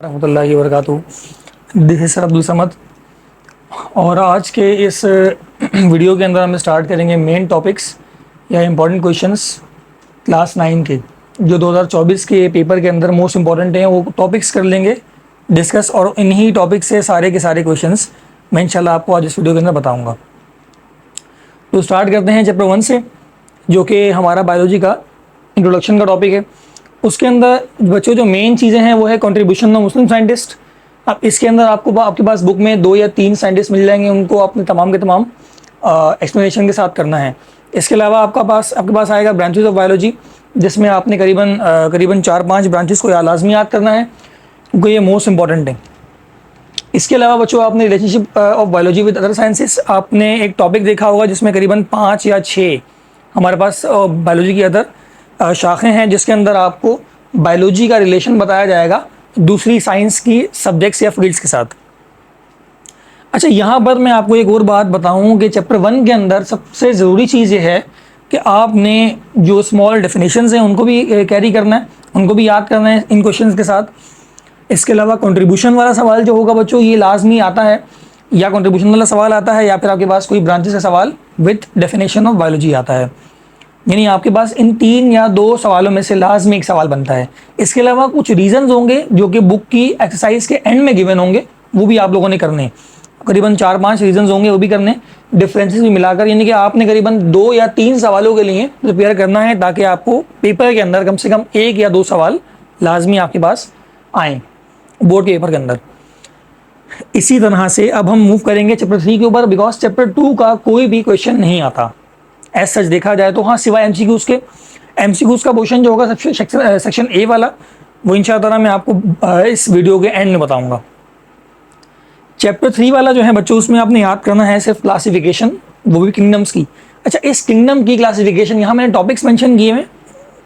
रहमतुल्लाहि व बरकातुहू। This is sir Abdul Samad और आज के इस वीडियो के अंदर हम स्टार्ट करेंगे मेन टॉपिक्स या इम्पोर्टेंट क्वेश्चंस क्लास 9 के जो 2024 के पेपर के अंदर मोस्ट इम्पॉर्टेंट हैं, वो टॉपिक्स कर लेंगे डिस्कस। और इन्हीं टॉपिक से सारे के सारे क्वेश्चंस मैं इंशाल्लाह आपको आज इस वीडियो के अंदर बताऊँगा। तो स्टार्ट करते हैं चैप्टर 1 से, जो कि हमारा बायोलॉजी का इंट्रोडक्शन का टॉपिक है। उसके अंदर बच्चों जो मेन चीज़ें हैं वो है कंट्रीब्यूशन ऑफ मुस्लिम साइंटिस्ट। अब इसके अंदर आपके पास बुक में 2 या 3 साइंटिस्ट मिल जाएंगे, उनको अपने तमाम के तमाम एक्सप्लेनेशन के साथ करना है। इसके अलावा आपके पास आएगा ब्रांचेस ऑफ बायोलॉजी, जिसमें आपने करीबन 4-5 ब्रांचेस को लाजमी याद करना है, क्योंकि ये मोस्ट इंपॉर्टेंट है। इसके अलावा बच्चों आपने relationship of biology with other sciences, आपने एक टॉपिक देखा होगा जिसमें करीबन 5 या 6 हमारे पास बायोलॉजी की अदर शाखें हैं, जिसके अंदर आपको बायोलॉजी का रिलेशन बताया जाएगा दूसरी साइंस की सब्जेक्ट्स या फील्ड्स के साथ। अच्छा, यहाँ पर मैं आपको एक और बात बताऊँ कि चैप्टर 1 के अंदर सबसे ज़रूरी चीज़ ये है कि आपने जो स्मॉल डेफिनेशंस हैं उनको भी कैरी करना है, उनको भी याद करना है इन क्वेश्चंस के साथ। इसके अलावा कंट्रीब्यूशन वाला सवाल जो होगा बच्चों, ये लाजमी आता है, या कंट्रीब्यूशन वाला सवाल आता है या फिर आपके पास कोई ब्रांचेस का सवाल विथ डेफिनेशन ऑफ बायोलॉजी आता है। यानी आपके पास इन 3 या 2 सवालों में से लाजमी एक सवाल बनता है। इसके अलावा कुछ रीजंस होंगे जो कि बुक की एक्सरसाइज के एंड में गिवन होंगे, वो भी आप लोगों ने करने, करीबन 4-5 रीजंस होंगे, वो भी करने, डिफरेंसेस भी मिलाकर। यानी कि आपने करीबन 2 या 3 सवालों के लिए प्रिपेयर करना है, ताकि आपको पेपर के अंदर कम से कम 1 या 2 सवाल लाजमी आपके पास आएँ बोर्ड के पेपर के अंदर। इसी तरह से अब हम मूव करेंगे चैप्टर 3 के ऊपर, बिकॉज चैप्टर 2 का कोई भी क्वेश्चन नहीं आता एज सच देखा जाए तो। हाँ, सिवाय एमसीक्यूज के। एमसीक्यूज का पोर्शन जो होगा सेक्शन ए वाला, वो इंशाअल्लाह मैं आपको इस वीडियो के एंड में बताऊंगा। चैप्टर 3 वाला जो है बच्चों, उसमें आपने याद करना है सिर्फ क्लासिफिकेशन, वो भी किंगडम्स की। अच्छा, इस किंगडम की क्लासिफिकेशन, यहाँ मैंने टॉपिक्स मेंशन किए हैं,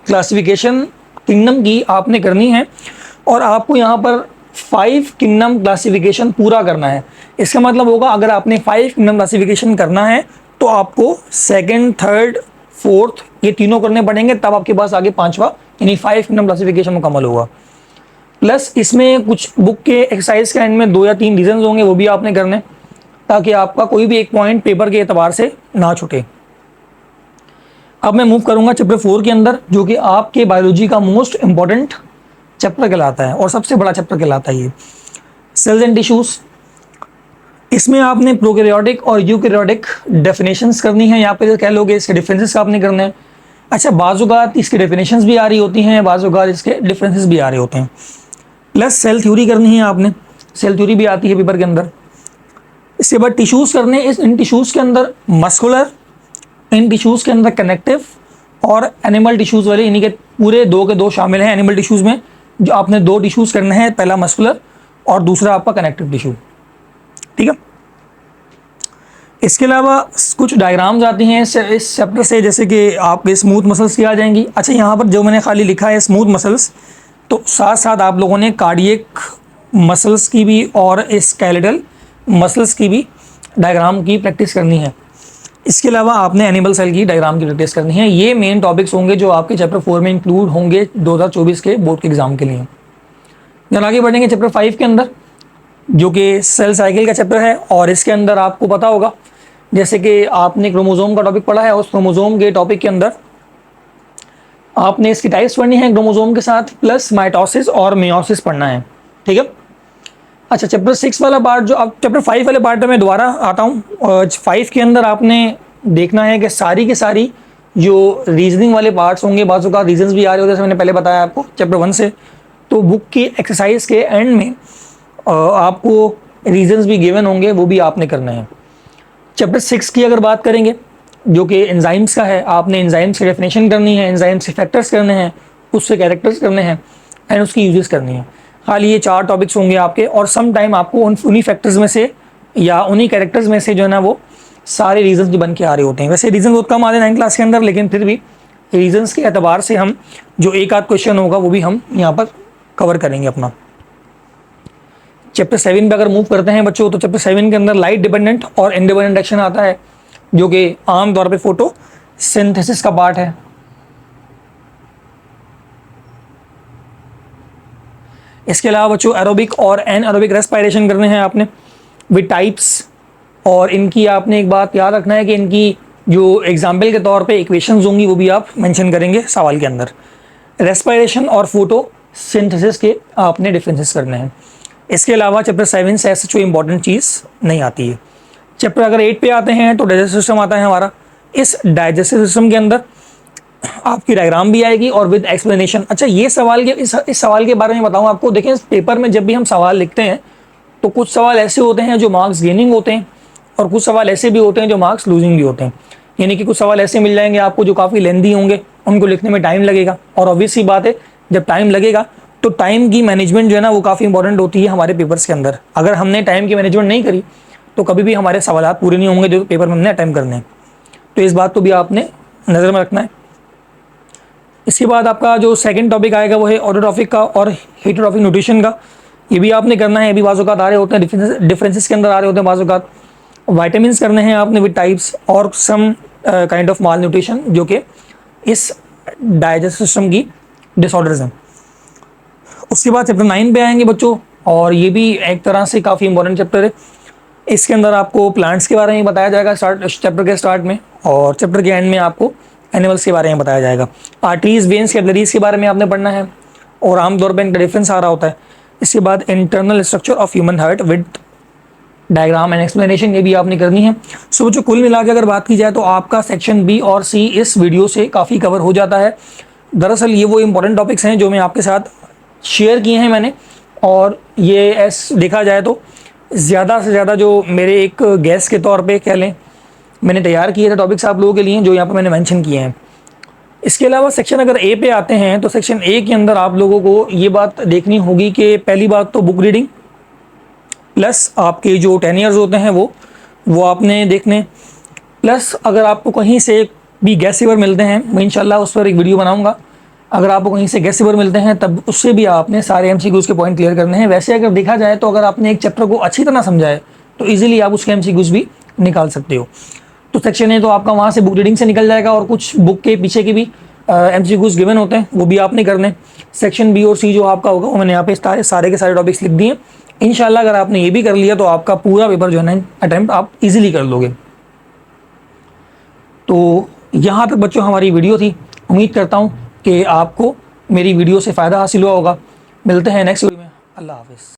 क्लासिफिकेशन किंगडम की आपने करनी है, और आपको यहाँ पर 5 किंगडम क्लासिफिकेशन पूरा करना है। इसका मतलब होगा अगर आपने 5 किंगडम क्लासिफिकेशन करना है तो आपको 2nd, 3rd, 4th ये तीनों करने पड़ेंगे, तब आपके पास आगे 5वां यानी 5 किंगडम क्लासिफिकेशन मुकम्मल होगा। प्लस इसमें कुछ बुक के एक्सरसाइज के एंड में 2 या 3 रीजंस होंगे, वो भी आपने करने, ताकि आपका कोई भी एक पॉइंट पेपर के एतबार से ना छूटे। अब मैं मूव करूंगा चैप्टर 4 के अंदर, जो कि आपके बायोलॉजी का मोस्ट इंपॉर्टेंट चैप्टर कहलाता है और सबसे बड़ा चैप्टर कहलाता है ये, सेल्स एंड टिश्यूज। इसमें आपने प्रोकैरियोटिक और यूकैरियोटिक डेफिनेशंस करनी है, या फिर कह लोगे इसके डिफरेंसेस का आपने करने हैं। अच्छा, बाज़-औक़ात इसकी डेफिनेशंस भी आ रही होती हैं, बाज़-औक़ात इसके डिफरेंसेस भी आ रहे होते हैं। प्लस सेल थ्योरी करनी है आपने, सेल थ्योरी भी आती है पेपर के अंदर। इसके बाद टिश्यूज़ करने, इन टिश्यूज़ के अंदर मस्कुलर, इन टिश्यूज़ के अंदर कनेक्टिव और एनिमल टिश्यूज़ वाले, यानी कि पूरे 2 के 2 शामिल हैं एनिमल टिश्यूज़ में। जो आपने 2 टिश्यूज़ करने हैं, पहला मस्कुलर और दूसरा आपका कनेक्टिव टिश्यू, ठीक है। इसके अलावा कुछ डायग्राम्स आती हैं इस चैप्टर से, जैसे कि आपके स्मूथ मसल्स की आ जाएंगी। अच्छा, यहाँ पर जो मैंने खाली लिखा है स्मूथ मसल्स, तो साथ साथ आप लोगों ने कार्डियक मसल्स की भी और स्केलेटल मसल्स की भी डायग्राम की प्रैक्टिस करनी है। इसके अलावा आपने एनिमल सेल की डायग्राम की प्रैक्टिस करनी है। ये मेन टॉपिक्स होंगे जो आपके चैप्टर 4 में इंक्लूड होंगे 2024 के बोर्ड के एग्जाम के लिए। जब आगे बढ़ेंगे चैप्टर 5 के अंदर, जो कि सेल साइकिल का चैप्टर है, और इसके अंदर आपको पता होगा जैसे कि आपने क्रोमोसोम का टॉपिक पढ़ा है, उस क्रोमोसोम के टॉपिक के अंदर आपने इसकी टाइप्स पढ़नी है क्रोमोसोम के साथ, प्लस माइटोसिस और मेयोसिस पढ़ना है, ठीक है। अच्छा, चैप्टर 6 वाला पार्ट, जो अब चैप्टर 5 वाले पार्ट में दोबारा आता हूँ। 5 के अंदर आपने देखना है कि सारी के सारी जो रीजनिंग वाले पार्ट्स होंगे, बाजू का रीजंस भी आ रहे होते हैं, जैसे मैंने पहले बताया आपको चैप्टर 1 से, तो बुक की एक्सरसाइज के एंड में आपको रीजंस भी गिवन होंगे, वो भी आपने करना है। चैप्टर 6 की अगर बात करेंगे, जो कि एंजाइम्स का है, आपने एंजाइम्स की डेफिनेशन करनी है, एंजाइम्स के फैक्टर्स करने हैं, उससे कैरेक्टर्स करने हैं एंड उसकी यूजेस करनी है। खाली ये 4 टॉपिक्स होंगे आपके, और सम टाइम आपको उन्हीं फैक्टर्स में से या उन्हीं कैरेक्टर्स में से जो है ना वो सारे रीजंस बन के आ रहे होते हैं। वैसे रीजन बहुत कम आ रहे हैं 9th क्लास के अंदर, लेकिन फिर भी रीजंस के एतबार से हम जो एक आध क्वेश्चन होगा वो भी हम यहाँ पर कवर करेंगे अपना। चैप्टर 7 पे अगर मूव करते हैं बच्चों, तो चैप्टर 7 के अंदर लाइट डिपेंडेंट और इंडिपेंडेंट एक्शन आता है, जो कि आमतौर पे फोटो सिंथेसिस का पार्ट है। इसके अलावा बच्चों एरोबिक और एनएरोबिक रेस्पिरेशन करने हैं आपने विद टाइप्स, और इनकी आपने एक बात याद रखना है कि इनकी जो एग्जाम्पल के तौर पे इक्वेशंस होंगी वो भी आप मेंशन करेंगे सवाल के अंदर। रेस्पिरेशन और फोटोसिंथेसिस के आपने डिफरेंसेस करने हैं। इसके अलावा चैप्टर 7 से ऐसे कोई इंपॉर्टेंट चीज़ नहीं आती है। चैप्टर अगर 8 पे आते हैं तो डाइजेस्टिव सिस्टम आता है हमारा। इस डाइजेस्टिव सिस्टम के अंदर आपकी डायग्राम भी आएगी और विद एक्सप्लेनेशन। अच्छा, ये सवाल के इस सवाल के बारे में बताऊं आपको। देखें, पेपर में जब भी हम सवाल लिखते हैं तो कुछ सवाल ऐसे होते हैं जो मार्क्स गेनिंग होते हैं और कुछ सवाल ऐसे भी होते हैं जो मार्क्स लूजिंग भी होते हैं। यानी कि कुछ सवाल ऐसे मिल जाएंगे आपको जो काफ़ी लेंदी होंगे, उनको लिखने में टाइम लगेगा, और ऑब्वियस सी बात है जब टाइम लगेगा तो टाइम की मैनेजमेंट जो है ना वो काफ़ी इंपॉर्टेंट होती है हमारे पेपर्स के अंदर। अगर हमने टाइम की मैनेजमेंट नहीं करी तो कभी भी हमारे सवाल पूरे नहीं होंगे जो पेपर में हमने अटेम्प्ट करने हैं। तो इस बात को भी आपने नज़र में रखना है। इसके बाद आपका जो सेकंड टॉपिक आएगा वो है ऑटोट्रॉफिक का और हेटेरोट्रॉफिक न्यूट्रिशन का। ये भी आपने करना है। ये भी बाज़-औक़ात आ रहे होते हैं, डिफरेंसेस के अंदर आ रहे होते हैं बाज़-औक़ात। वाइटामिन्स करने हैं आपने विद टाइप्स और some kind of malnutrition जो कि इस डाइजेस्टिव सिस्टम की डिसऑर्डर्स हैं। उसके बाद चैप्टर 9 पे आएंगे बच्चों, और ये भी एक तरह से काफ़ी इंपॉर्टेंट चैप्टर है। इसके अंदर आपको प्लांट्स के बारे में बताया जाएगा चैप्टर के स्टार्ट में, और चैप्टर के एंड में आपको एनिमल्स के बारे में बताया जाएगा। आर्टरीज, वेन्स, कैपिलरीज के बारे में आपने पढ़ना है, और आमतौर पर इनका डिफरेंस आ रहा होता है। इसके बाद internal structure of human heart with diagram and explanation, ये भी आपने करनी है। सो बच्चों, कुल मिला के अगर बात की जाए तो आपका सेक्शन बी और सी इस वीडियो से काफ़ी कवर हो जाता है। दरअसल ये वो इंपॉर्टेंट टॉपिक्स हैं जो मैं आपके साथ शेयर किए हैं मैंने, और ये देखा जाए तो ज़्यादा से ज़्यादा जो मेरे एक गेस्ट के तौर पे कह लें मैंने तैयार किए थे टॉपिक्स आप लोगों के लिए जो यहाँ पर मैंने मेंशन किए हैं। इसके अलावा सेक्शन अगर ए पे आते हैं तो सेक्शन ए के अंदर आप लोगों को ये बात देखनी होगी कि पहली बात तो बुक रीडिंग प्लस आपके जो 10 ईयर्स होते हैं वो आपने देखने, प्लस अगर आपको कहीं से भी गेस्ट पेपर मिलते हैं मैं इंशाल्लाह उस पर एक वीडियो बनाऊंगा। अगर आपको कहीं से गेस्ट पेपर मिलते हैं तब उससे भी आपने सारे एमसीक्यूज़ के पॉइंट क्लियर करने हैं। वैसे अगर देखा जाए तो अगर आपने एक चैप्टर को अच्छी तरह समझा है तो ईजिली आप उसके एमसीक्यूज़ भी निकाल सकते हो। तो सेक्शन ए तो आपका वहाँ से बुक रीडिंग से निकल जाएगा, और कुछ बुक के पीछे की भी एमसीक्यूज़ गिवन होते हैं वो भी आपने करने। सेक्शन बी और सी जो आपका होगा वो मैंने यहाँ पे सारे के सारे टॉपिक्स लिख दिए। इंशाल्लाह अगर आपने ये भी कर लिया तो आपका पूरा पेपर जो है ना अटेम्प्ट आप इजीली कर लोगे। तो यहाँ तक बच्चों हमारी वीडियो थी। उम्मीद करता हूँ कि आपको मेरी वीडियो से फ़ायदा हासिल हुआ होगा। मिलते हैं नेक्स्ट वीडियो में। अल्लाह हाफ़िज़।